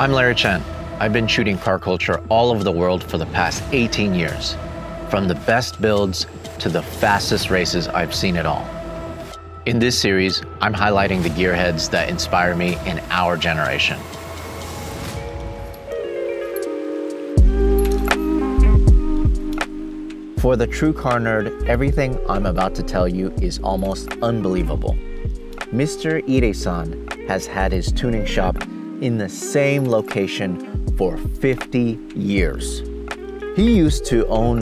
I'm Larry Chen. I've been shooting car culture all over the world for the past 18 years. From the best builds to the fastest races, I've seen it all. In this series, I'm highlighting the gearheads that inspire me in our generation. For the true car nerd, everything I'm about to tell you is almost unbelievable. Mr. Ide-san has had his tuning shop in the same location for 50 years. He used to own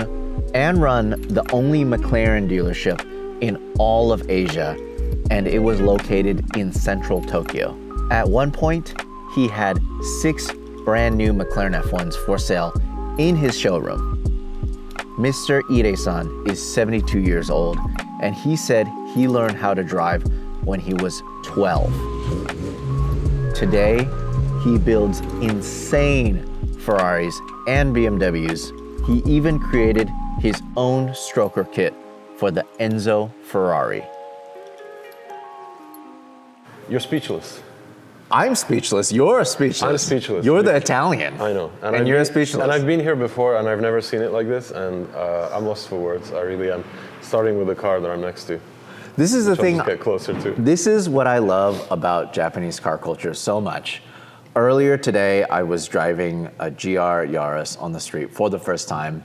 and run the only McLaren dealership in all of Asia, and it was located in central Tokyo. At one point, he had 6 brand new McLaren F1s for sale in his showroom. Mr. Ide-san is 72 years old, and he said he learned how to drive when he was 12. Today, he builds insane Ferraris and BMWs. He even created his own stroker kit for the Enzo Ferrari. You're speechless. I'm speechless. You're speechless. I'm speechless. You're the Italian. I know. And you're speechless. And I've been here before, and I've never seen it like this, and I'm lost for words. I really am. Starting with the car that I'm next to. This is the thing. I'll just get closer to. This is what I love about Japanese car culture so much. Earlier today, I was driving a GR Yaris on the street for the first time.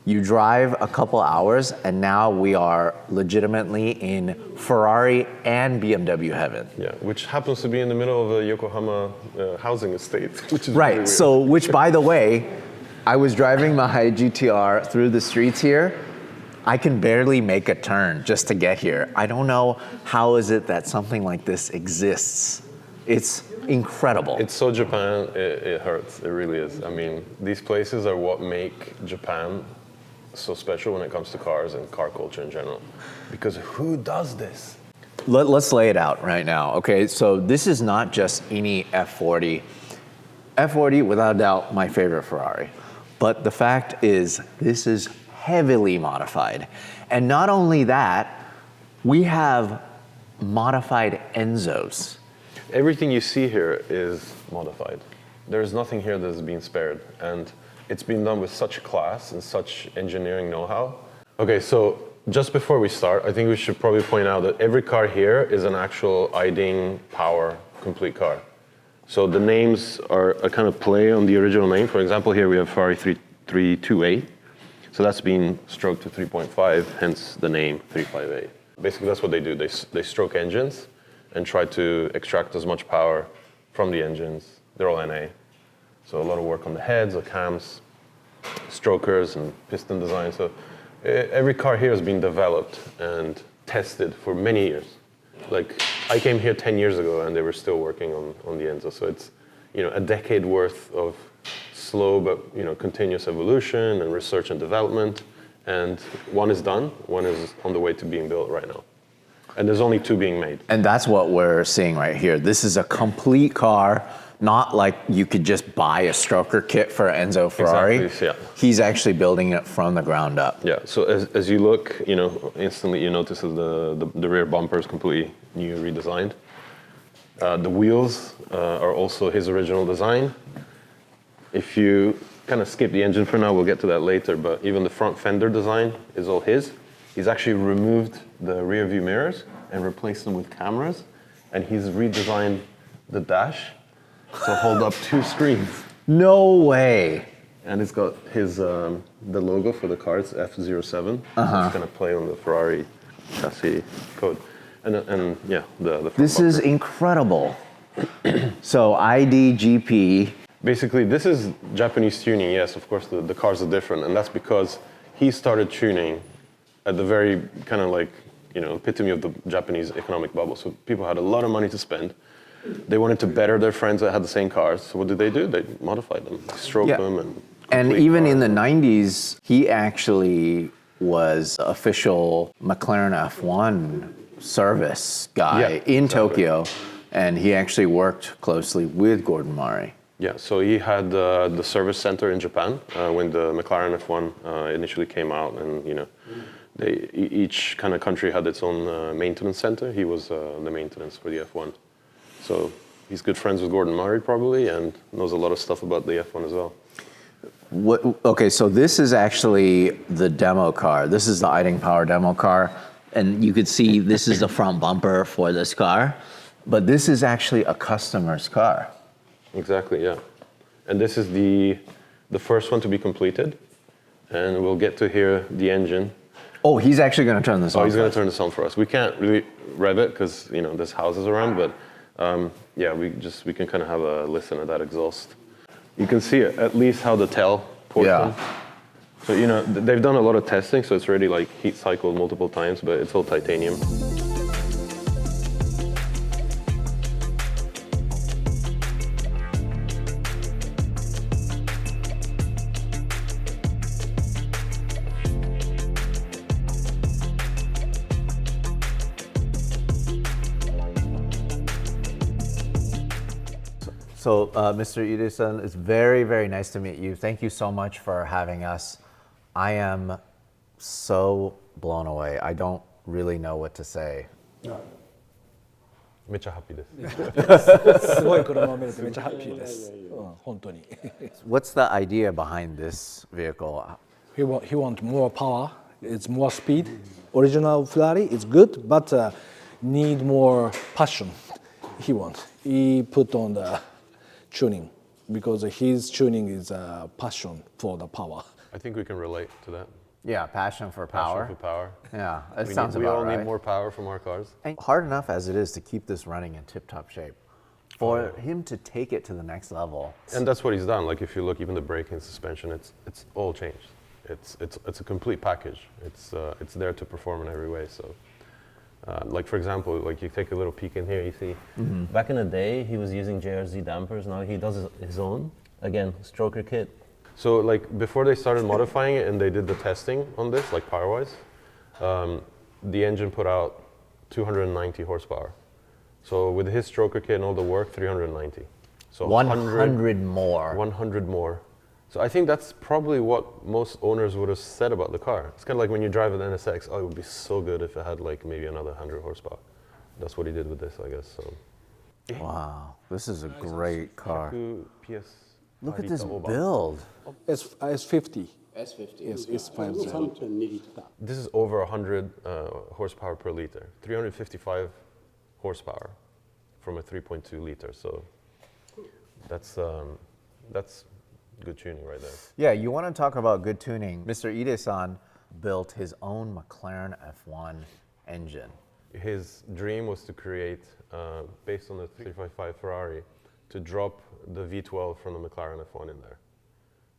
You drive a couple hours, and now we are legitimately in Ferrari and BMW heaven. Yeah, which happens to be in the middle of a Yokohama housing estate, which is right. Really weird. So, which by the way, I was driving my GTR through the streets here. I can barely make a turn just to get here. I don't know how is it that something like this exists. It's incredible. It's so Japan, it hurts. It really is. I mean, these places are what make Japan so special when it comes to cars and car culture in general. Because who does this? Let's lay it out right now. Okay, so this is not just any F40. F40, without a doubt, my favorite Ferrari. But the fact is, this is heavily modified. And not only that, we have modified Enzos. Everything you see here is modified. There's nothing here that has been spared. And it's been done with such class and such engineering know-how. Okay, so just before we start, I think we should probably point out that every car here is an actual Iding Power complete car. So the names are a kind of play on the original name. For example, here we have Ferrari 328. So that's been stroked to 3.5, hence the name 358. Basically, that's what they do. They stroke engines and try to extract as much power from the engines. They're all NA. So a lot of work on the heads, the cams, strokers, and piston design. So every car here has been developed and tested for many years. Like, I came here 10 years ago, and they were still working on the Enzo. So it's, a decade worth of slow but continuous evolution and research and development. And one is done, one is on the way to being built right now. And there's only 2 being made. And that's what we're seeing right here. This is a complete car. Not like you could just buy a stroker kit for Enzo Ferrari. Exactly, yeah. He's actually building it from the ground up. Yeah, so as you look, instantly you notice that the rear bumper is completely new, redesigned. The wheels are also his original design. If you kind of skip the engine for now, we'll get to that later, but even the front fender design is all his. He's actually removed the rear view mirrors and replaced them with cameras, and he's redesigned the dash to hold up 2 screens. No way. And it's got his the logo for the car, it's F07. So it's going to play on the Ferrari chassis code. And yeah, the front This bumper. is incredible. So IDGP. Basically, this is Japanese tuning. Yes, of course, the cars are different. And that's because he started tuning at the very kind of like, epitome of the Japanese economic bubble. So people had a lot of money to spend. They wanted to better their friends that had the same cars. So what did? They modified them, they stroked them. And even in the 90s, he actually was official McLaren F1 service guy in Tokyo. And he actually worked closely with Gordon Murray. Yeah, so he had the service center in Japan when the McLaren F1 initially came out, and each kind of country had its own maintenance center. He was the maintenance for the F1. So He's good friends with Gordon Murray probably, and knows a lot of stuff about the F1 as well. Okay, so this is actually the demo car. This is the Iding Power demo car. And you could see this is the front bumper for this car. But this is actually a customer's car. Exactly, yeah. And this is the first one to be completed. And we'll get to hear the engine. Oh, he's actually going to turn this on. Oh, he's going to turn this on for us. We can't really rev it because, you know, there's houses around, but yeah, we can kind of have a listen at that exhaust. You can see at least how the tail portion. Yeah. So, you know, they've done a lot of testing, so it's already like heat cycled multiple times, but it's all titanium. So, Mr. Ide-san, it's very, very nice to meet you. Thank you so much for having us. I am so blown away. I don't really know what to say. めっちゃハッピーです。すごい車を見れてめっちゃハッピーです。本当に。What's the idea behind this vehicle? He want more power. It's more speed. Original Ferrari is good, but need more passion. He put on the tuning because his tuning is passion for the power. I think we can relate to that. Yeah, passion for power. Passion for power. Yeah, that We sounds we about all right. need more power from our cars. And hard enough as it is to keep this running in tip-top shape. For him to take it to the next level. And that's what he's done. Like if you look, even the braking suspension, it's all changed. It's a complete package. It's there to perform in every way. So, like for example, like you take a little peek in here, you see. Back in the day, he was using JRZ dampers. Now he does his own. Again, stroker kit. So like before they started modifying it and they did the testing on this, like power-wise, the engine put out 290 horsepower. So with his stroker kit and all the work, 390. So 100 more. 100 more. So I think that's probably what most owners would have said about the car. It's kind of like when you drive an NSX, oh, it would be so good if it had like maybe another 100 horsepower. That's what he did with this, I guess. So. Wow, this is a great car. PS. Look at this build. S50. S50. Yes, it's 50. 3.2 litre. This is over 100 horsepower per liter. 355 horsepower from a 3.2 liter. So that's good tuning right there. Yeah, you want to talk about good tuning. Mr. Ide-san built his own McLaren F1 engine. His dream was to create, based on the 355 Ferrari, to drop the V12 from the McLaren F1 in there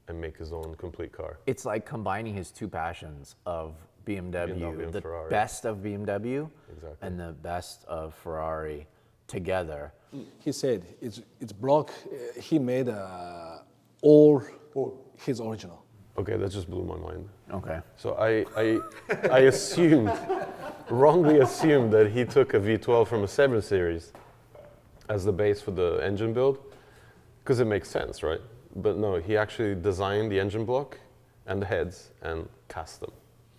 and make his own complete car. It's like combining his two passions of BMW, and the Ferrari. best of BMW Exactly. and the best of Ferrari together. He said it's block. He made all his original. Okay, that just blew my mind. Okay. So I assumed, wrongly assumed that he took a V12 from a 7 Series as the base for the engine build, because it makes sense, right? But no, he actually designed the engine block and the heads and cast them.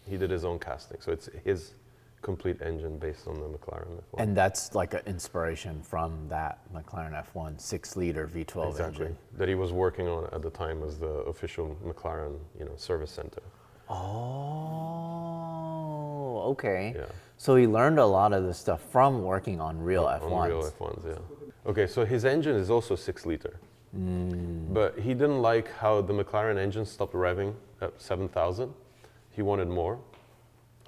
He did his own casting, so it's his complete engine based on the McLaren F1. And that's like an inspiration from that McLaren F1 6-liter V12 Exactly, engine. that he was working on at the time as the official McLaren, service center. Oh, okay. Yeah. So he learned a lot of this stuff from working on real F1s. On real F1s, yeah. Okay, so his engine is also 6-liter. But he didn't like how the McLaren engine stopped revving at 7,000. He wanted more.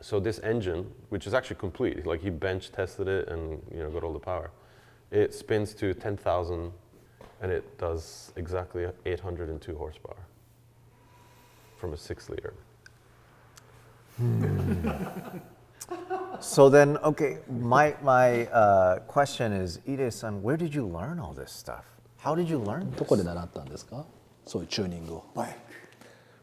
So this engine, which is actually complete, like he bench tested it and got all the power. It spins to 10,000 and it does exactly 802 horsepower from a 6-liter. So then, okay, my question is, Ide-san, where did you learn all this stuff? How did you learn どこ this? で習ったんですか？そういうチューニングを。バイク。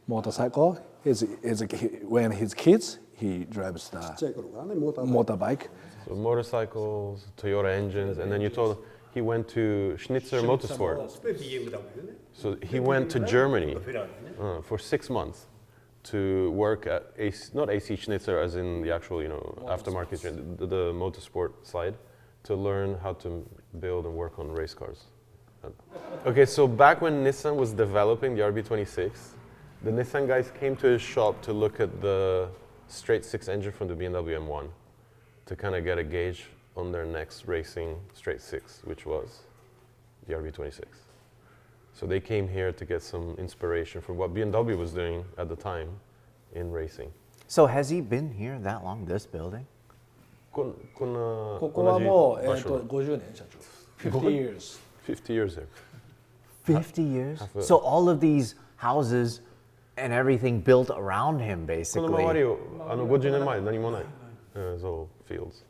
Motorcycle. When his kids, he drives ちっ the ちゃい頃からね、モーターバイク。 motorbike. So motorcycles, Toyota engines, and then you told he went to Schnitzer Motorsport. BMW ね。 So he went to Germany フェラーリね。 for 6 months to work at not AC Schnitzer as in the actual aftermarket the motorsport side, to learn how to build and work on race cars. Okay, so back when Nissan was developing the RB26, the Nissan guys came to his shop to look at the straight six engine from the BMW M1 to kind of get a gauge on their next racing straight six, which was the RB26. So they came here to get some inspiration from what BMW was doing at the time in racing. So has he been here that long, this building? ここはもう、50 50年社長。50 years. 50 years there. 50 years? So all of these houses and everything built around him, その周 basically. りを50年前何もない。It's all fields.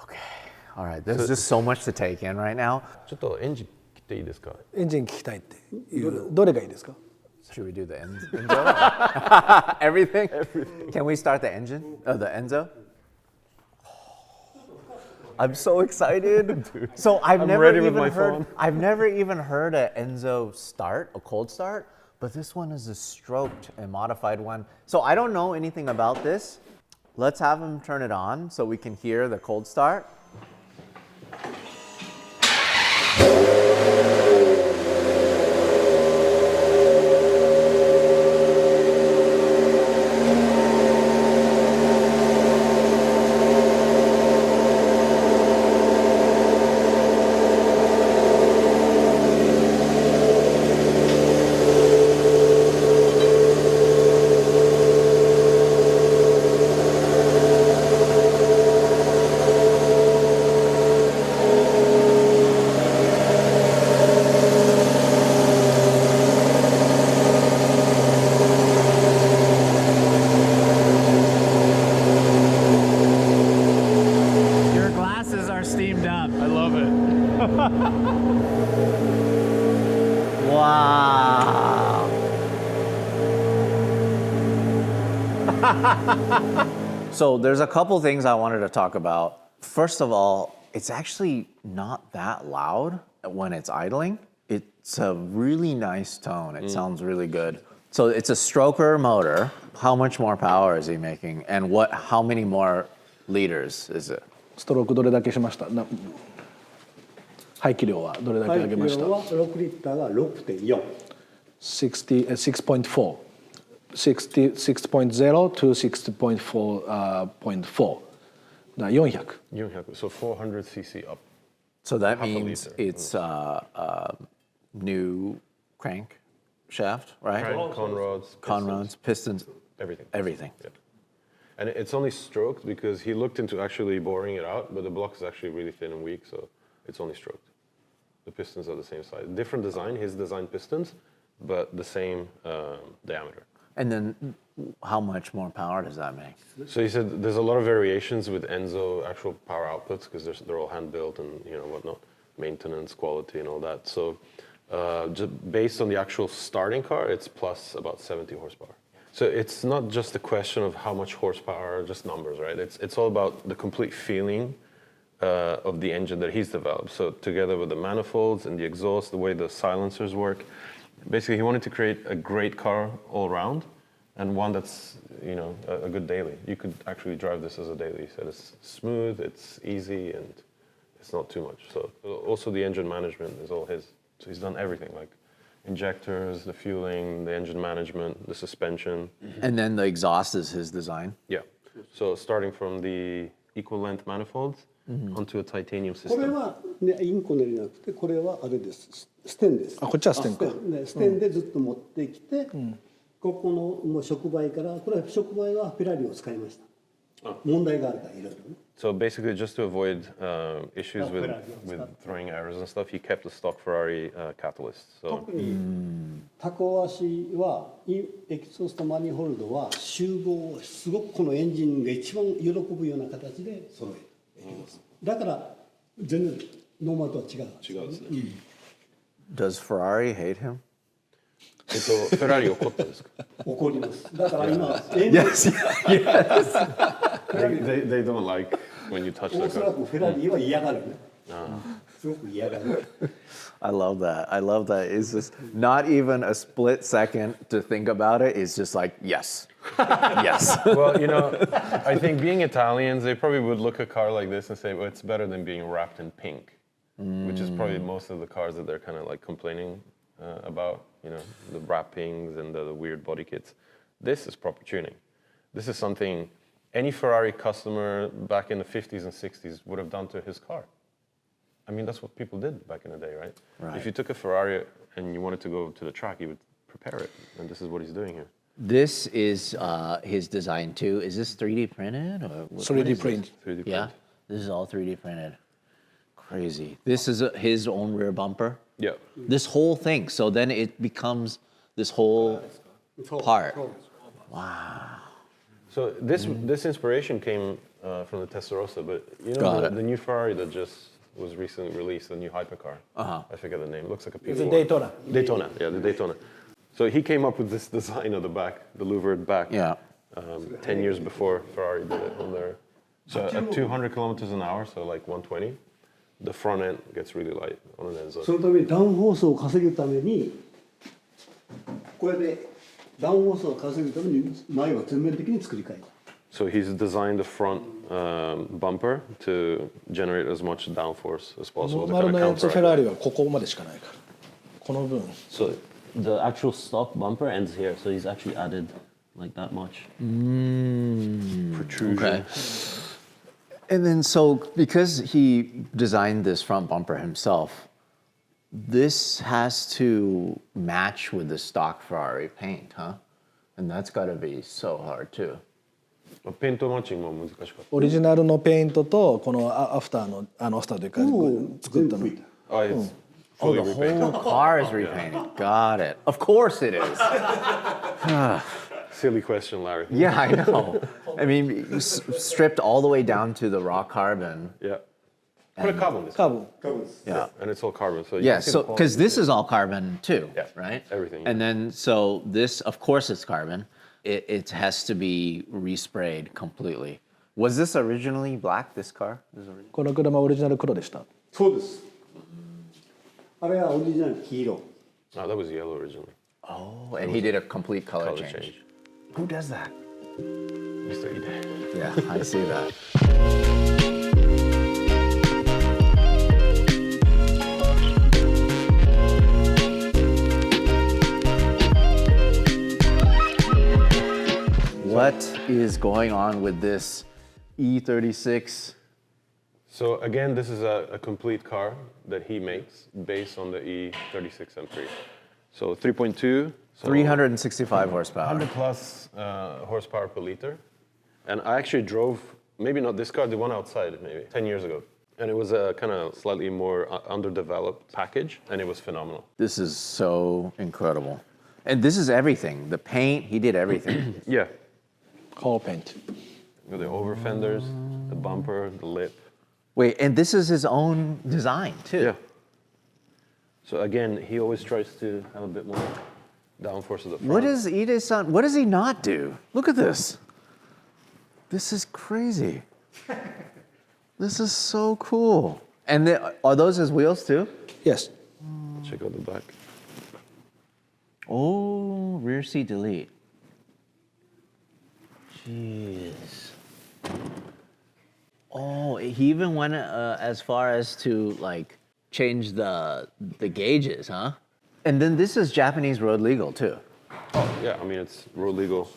Okay, all right. There's just so much to take in right now. ちょっとエンジン切っていいですか？エンジン聞きたいっていうどれがいいですか？ Should we do the Enzo? Everything? Can we start the engine? The Enzo? I'm so excited. So I've never ready with even my heard. phone. I've never even heard an Enzo start, a cold start, but this one is a stroked and modified one. So I don't know anything about this. Let's have him turn it on so we can hear the cold start. Your glasses are steamed up. I love it. Wow. So there's a couple things I wanted to talk about. First of all, it's actually not that loud when it's idling. It's a really nice tone. It sounds really good. So it's a stroker motor. How much more power is he making? And how many more liters is it? ストロークどれだけしました？排気量はどれだけ上げました？は6リッターが6.4。 6.4 6.0 to 60.4.4 だから400 400, so 400 cc up. So that Half a means liter. it's new crank shaft, right? Crank, conrods, Conrods, pistons, everything. everything. Yeah. And it's only stroked because he looked into actually boring it out, but the block is actually really thin and weak, so it's only stroked. The pistons are the same size. Different design, his designed pistons, but the same diameter. And then how much more power does that make? So he said there's a lot of variations with Enzo actual power outputs because they're all hand built and whatnot, maintenance, quality, and all that. So just based on the actual starting car, it's plus about 70 horsepower. So it's not just a question of how much horsepower, just numbers, right? It's all about the complete feeling of the engine that he's developed. So together with the manifolds and the exhaust, the way the silencers work, basically he wanted to create a great car all around and one that's a good daily. You could actually drive this as a daily. He said it's smooth, it's easy, and it's not too much. So also the engine management is all his. So he's done everything, like injectors, the fueling, the engine management, the suspension. And then the exhaust is his design. Yeah. So starting from the equal length manifolds onto a titanium これ system. は、ね、インコネルじゃなくてこれはあれですステンです。あこっちはステンかステンでずっと持ってきて、ここのもう触媒からこれは触媒はフェラーリを使いました。問題があるからいろいろね。 So basically, just to avoid issues Oh, with Ferrari, yeah. throwing errors and stuff, he kept the stock Ferrari catalyst. So 特にタコ足はエキゾーストマニホールドは集合をすごくこのエンジンが一番喜ぶような形で揃える。だから全然ノーマルとは違う。違うですね。 Does Ferrari hate him? フェラーリ怒ったんですか？怒ります。だから今エンジン They don't like when you touch お the そら car. くフェラーリは嫌がるね。すごく嫌がる。 I love that. I love that. It's just not even a split second to think about it. It's just like, yes. Yes. Well, you know, I think being Italians, they probably would look at a car like this and say, well, it's better than being wrapped in pink, which is probably most of the cars that they're kind of like complaining about, you know, the wrappings and the weird body kits. This is proper tuning. This is something any Ferrari customer back in the 50s and 60s would have done to his car. I mean, that's what people did back in the day, right? If you took a Ferrari and you wanted to go to the track, you would prepare it, and this is what he's doing here. This is his design too. Is this 3D printed or what 3D is print. 3D print. Yeah, this is all 3D printed. Crazy. This is his own rear bumper. Yeah. This whole thing. So then it becomes this whole part. So this inspiration came from the Testarossa, but you know Got it. the new Ferrari that just was recently released, the new hypercar. I forget the name. Looks like a P4. It's a Daytona. Daytona, yeah, the Daytona. So he came up with this design of the back, the louvered back. Yeah. 10 years before Ferrari did it on their. So at 200 kilometers an hour, so like 120, the front end gets really light on an Enzo. そのためにダウンフォースを稼ぐためにこれでダウンフォースを稼ぐために前は全面的に作り変えた。 So he's designed the front bumper to generate as much downforce as possible to ノーマル kind の of エンツォ counteract. フェラーリはここまでしかないからこの分 So the actual stock bumper ends here, so he's actually added like that much. Protrusion. Okay. And then so because he designed this front bumper himself, this has to match with the stock Ferrari paint, huh? And that's got to be so hard too. ペイントマッチングも難しかった。オリジナルのペイントとこのアフターのアフターというか作ったの Oh, it's Oh, fully the repainted. whole car is repainted. Got it. Of course it is. Silly question, Larry. Yeah, I know. I mean, stripped all the way down to the raw carbon. Yeah. Put a carbon this. カーブ Yeah. And it's all carbon. So you Yeah, can see so the quality. because this is all carbon too, Yeah, right? everything, And then so this, of course, it's carbon. It has to be resprayed completely. Was this originally black? This car? この車オリジナル黒でしたそうです。あれはオリジナル黄色。 Oh, that was yellow originally. Oh, and he did a complete color, Color change. change. Who does that? Mr. Ide. Yeah, I see that. What is going on with this E36? So again, this is a complete car that he makes based on the E36 M3. So 3.2. So 365 horsepower. 100 plus horsepower per liter. And I actually drove, maybe not this car, the one outside, maybe 10 years ago. And it was a kind of slightly more underdeveloped package, and it was phenomenal. This is so incredible. And this is everything. The paint, he did everything. Yeah. カーペント The over fenders, the bumper, the lip. Wait, and this is his own design too. Yeah. So again, he always tries to have a bit more downforce at the front. What is Ide-san? What does he not do? Look at this. This is crazy. This is so cool. And are those his wheels too? Yes Check out the back. Oh, rear seat delete. Jeez. Oh, he even went as far as to like change the gauges, huh? And then this is Japanese road legal too. Oh, yeah, I mean, it's road legal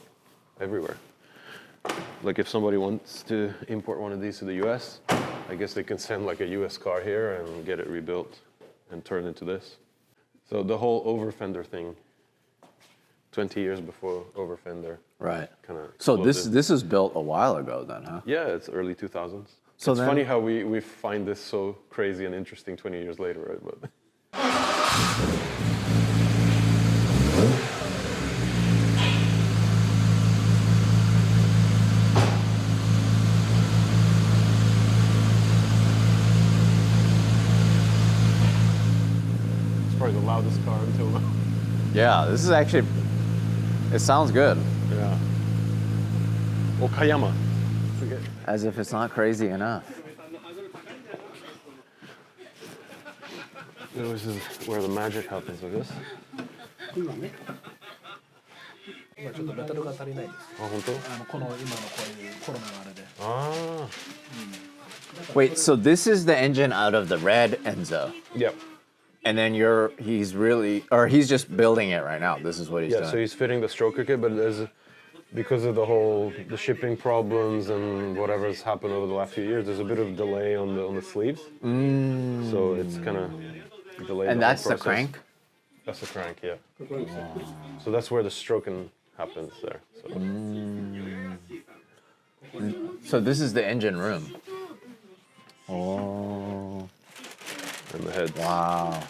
everywhere. Like if somebody wants to import one of these to the US, I guess they can send like a US car here and get it rebuilt and turn into this. So the whole over fender thing, 20 years before over fender. Right. Kinda So exploded. this is built a while ago then, huh? Yeah, it's early 2000s. So it's then- funny how we find this so crazy and interesting 20 years later, right? But it's probably the loudest car until now. Yeah, this is actually, it sounds good. Yeah. Okayama. Forget. As if it's not crazy enough. This is where the magic happens, I guess. 今ちょっとメタルが足りないです。あ、本当？この今のこういうコロナのあれで。Ah. Wait, so this is the engine out of the red Enzo, Yep. and then he's just building it right now. This is what he's Yeah, doing. so he's fitting the stroker kit, but because of the shipping problems and whatever's happened over the last few years, there's a bit of delay on the sleeves. So it's kind of delayed. And the whole that's the process. crank? That's the crank, yeah. So that's where the stroking happens there. So this is the engine room. Oh, And the head. wow.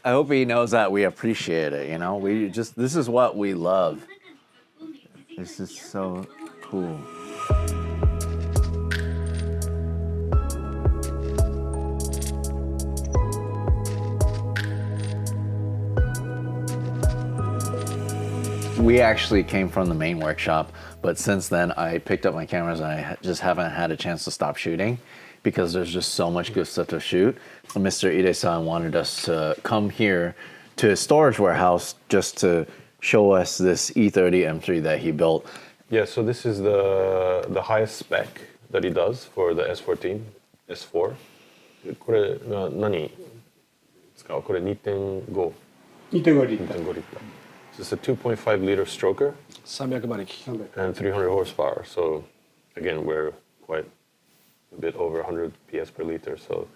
I hope he knows that we appreciate it, you know? This is what we love. This is so cool. We actually came from the main workshop, but since then I picked up my cameras and I just haven't had a chance to stop shooting because there's just so much good stuff to shoot. Mr. Ide-san wanted us to come here to his storage warehouse just to show us this E30 M3 that he built. Yeah, so this is the highest spec that he does for the S14, S4. これ何ですか？これ2.5 2.5リッター。 2.5 liter. So it's a 2.5 liter stroker 300馬力。 and 300 horsepower. So again, we're quite a bit over 100 PS per liter. So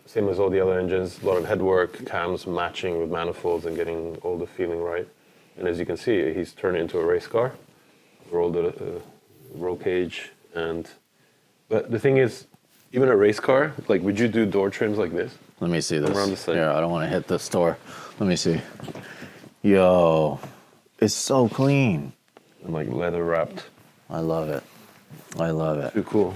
same as all the other engines, a lot of head work, cams matching with manifolds and getting all the feeling right. And as you can see, he's turned it into a race car. Rolled a roll cage, but the thing is, even a race car, like, would you do door trims like this? Let me see this. Around the side. Here, I don't want to hit this door. Let me see. Yo, it's so clean. And like leather wrapped. I love it. I love it. Too cool.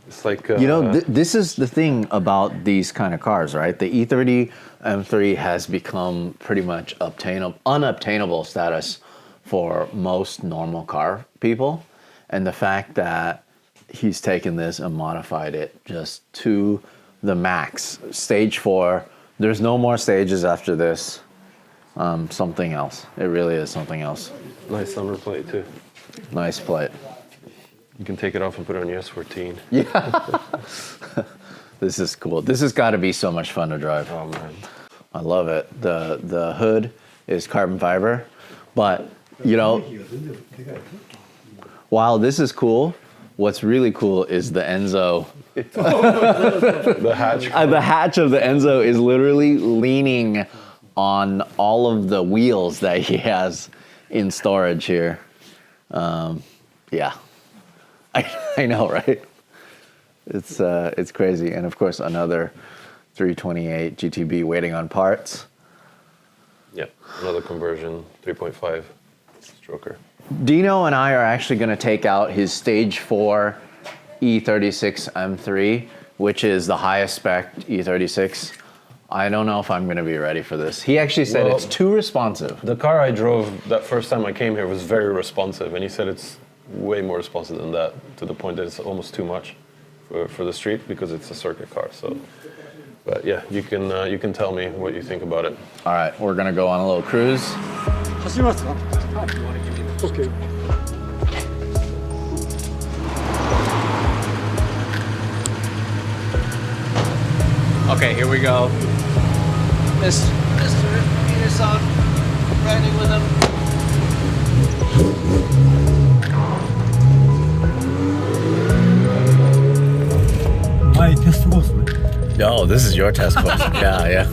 It's like You know, this is the thing about these kind of cars, right? The E30 M3 has become pretty much unobtainable status for most normal car people. And the fact that he's taken this and modified it just to the max. Stage 4, there's no more stages after this. Something else. It really is something else. nice summer plate too. Nice plate. You can take it off and put it on your S14. Yeah. This is cool. This has got to be so much fun to drive. Oh man. I love it. The hood is carbon fiber, but you know, while this is cool, what's really cool is the Enzo. The hatch. The hatch of the Enzo is literally leaning on all of the wheels that he has in storage here. Yeah, I know, right? It's crazy, and of course another 328 GTB waiting on parts. Yeah, another conversion, 3.5 stroker. Dino and I are actually going to take out his Stage 4 E36 M3, which is the highest spec E36. I don't know if I'm going to be ready for this. He actually said Well, it's too responsive. The car I drove that first time I came here was very responsive, and he said it's way more responsive than that, to the point that it's almost too much for the street because it's a circuit car. So, but yeah, you can tell me what you think about it. All right, we're going to go on a little cruise. 走りますか？OK。 Okay, here we go. Mr. Ide-san, riding with him. My test course. No, this is your test course. Yeah.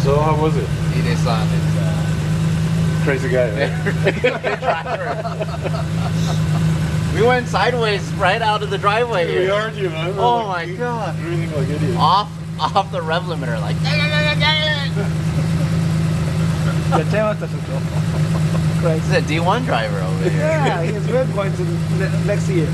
So how was it? Ide-san is Crazy guy, right? We went sideways right out of the driveway here. heard you, man. Oh my god. Breathing like idiots. Off off the rev limiter, like. This is a D1 driver over here. Yeah, he's red going to next year.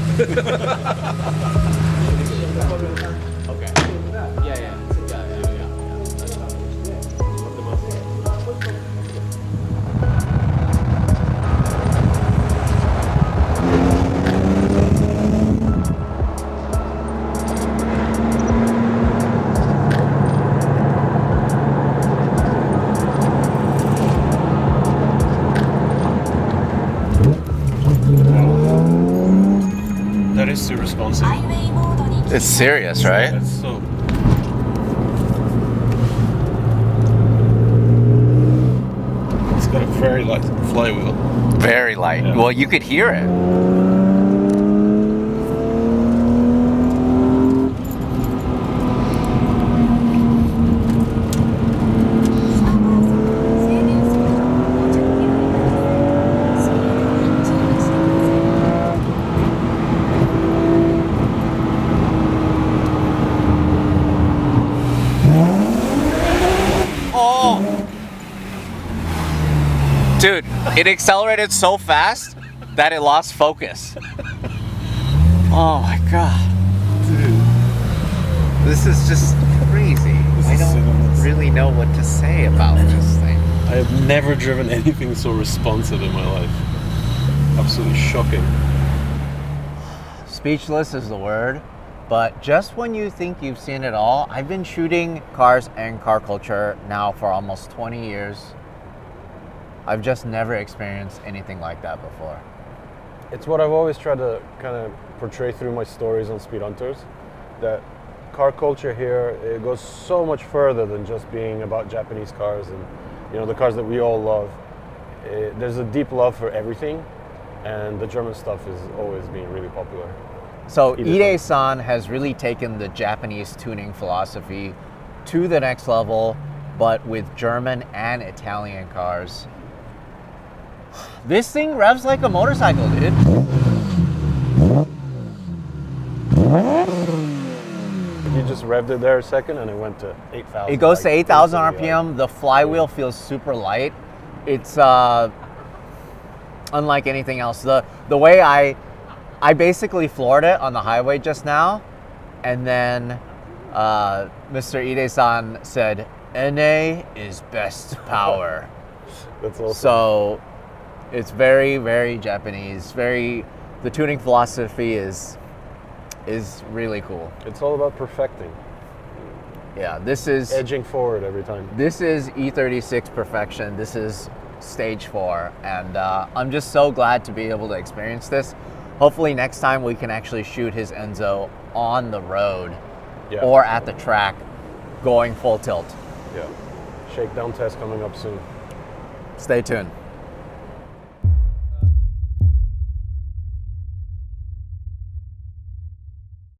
That is too responsive. It's serious, right? That's so. It's got a very light flywheel. Very light. Yeah. Well, you could hear it. Dude, it accelerated so fast that it lost focus. Oh my god. Dude. This is just crazy. I don't really know what to say about this thing. I have never driven anything so responsive in my life. Absolutely shocking. Speechless is the word, but just when you think you've seen it all, I've been shooting cars and car culture now for almost 20 years. I've just never experienced anything like that before. It's what I've always tried to kind of portray through my stories on Speed Hunters, that car culture here, it goes so much further than just being about Japanese cars and, you know, the cars that we all love. There's a deep love for everything, and the German stuff is always being really popular. So Ide-san has really taken the Japanese tuning philosophy to the next level, but with German and Italian cars. This thing revs like a motorcycle, dude. You just revved it there a second and it went to 8,000. It goes to 8,000 instantly, RPM. The flywheel feels super light. It's unlike anything else. The way I basically floored it on the highway just now, and then Mr. Ide-san said, "NA is best power." That's awesome. So it's very, very Japanese. The tuning philosophy is really cool. It's all about perfecting, Yeah, this is edging forward every time. This is E36 perfection. This is stage 4, and I'm just so glad to be able to experience this. Hopefully next time we can actually shoot his Enzo on the road or at the track going full tilt. Yeah. Shakedown test coming up soon. Stay tuned.